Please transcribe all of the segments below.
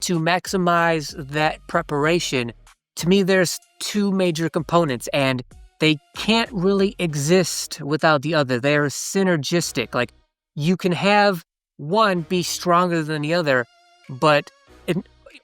to maximize that preparation, to me, there's two major components, and they can't really exist without the other. They're synergistic. Like, you can have one be stronger than the other, but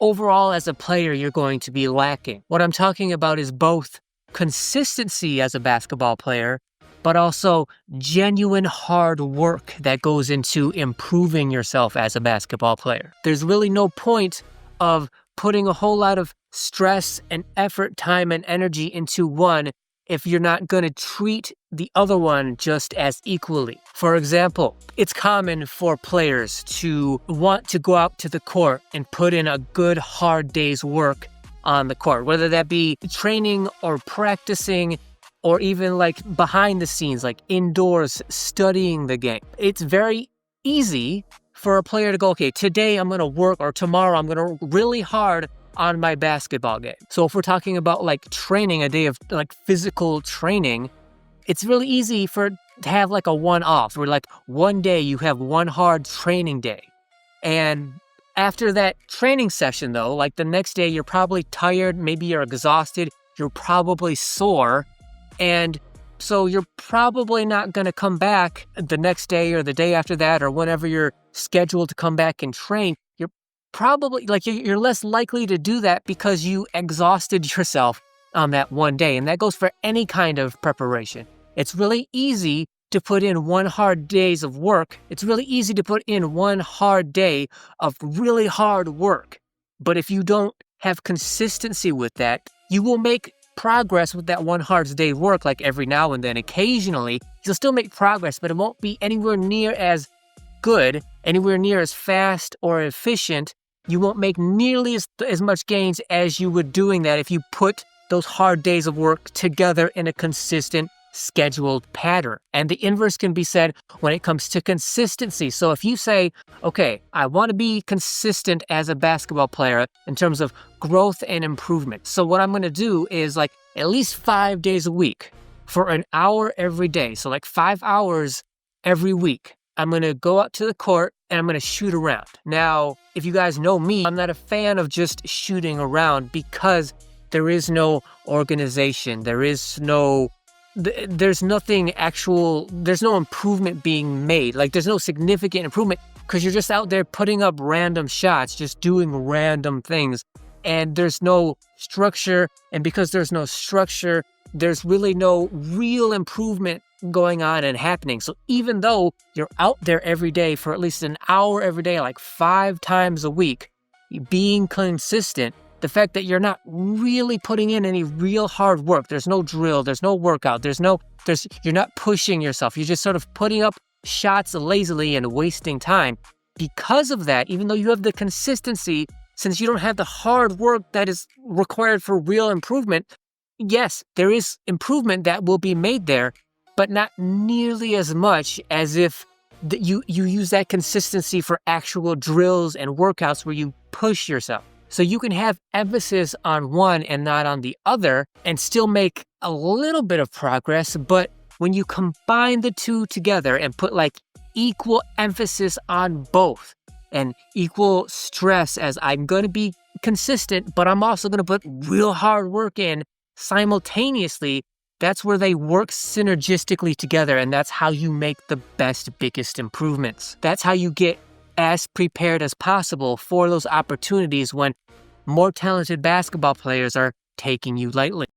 overall as a player, you're going to be lacking. What I'm talking about is both consistency as a basketball player, but also genuine hard work that goes into improving yourself as a basketball player. There's really no point of putting a whole lot of stress and effort, time, and energy into one if you're not going to treat the other one just as equally. For example, it's common for players to want to go out to the court and put in a good hard day's work on the court, whether that be training or practicing, or even like behind the scenes, like indoors studying the game. It's very easy for a player to go, okay, today I'm going to work, or tomorrow I'm going to work really hard on my basketball game. So if we're talking about like training, a day of like physical training, it's really easy to have like a one-off, where like one day you have one hard training day. And after that training session though, like the next day you're probably tired, maybe you're exhausted, you're probably sore. And so you're probably not going to come back the next day or the day after that, or whenever you're scheduled to come back and train. You're probably like, you're less likely to do that because you exhausted yourself on that one day. And that goes for any kind of preparation. It's really easy to put in one hard days of work. It's really easy to put in one hard day of really hard work. But if you don't have consistency with that, you will make progress with that one hard day of work, like every now and then. Occasionally, you'll still make progress, but it won't be anywhere near as good, anywhere near as fast or efficient. You won't make nearly as much gains as you would doing that if you put those hard days of work together in a consistent, scheduled pattern. And the inverse can be said when it comes to consistency. So if you say, okay, I want to be consistent as a basketball player in terms of growth and improvement. So what I'm going to do is like at least 5 days a week for an hour every day. So like 5 hours every week. I'm going to go out to the court and I'm going to shoot around. Now, if you guys know me, I'm not a fan of just shooting around because there is no organization. There's no improvement being made. Like, there's no significant improvement because you're just out there putting up random shots, just doing random things. And there's no structure. And because there's no structure, there's really no real improvement going on and happening. So even though you're out there every day for at least an hour every day, like 5 times a week, being consistent, the fact that you're not really putting in any real hard work, there's no drill, there's no workout, you're not pushing yourself. You're just sort of putting up shots lazily and wasting time. Because of that, even though you have the consistency, since you don't have the hard work that is required for real improvement, yes, there is improvement that will be made there, but not nearly as much as if you use that consistency for actual drills and workouts where you push yourself. So you can have emphasis on one and not on the other and still make a little bit of progress. But when you combine the two together and put like equal emphasis on both and equal stress, as I'm going to be consistent, but I'm also going to put real hard work in simultaneously, that's where they work synergistically together. And that's how you make the best, biggest improvements. That's how you get as prepared as possible for those opportunities when more talented basketball players are taking you lightly.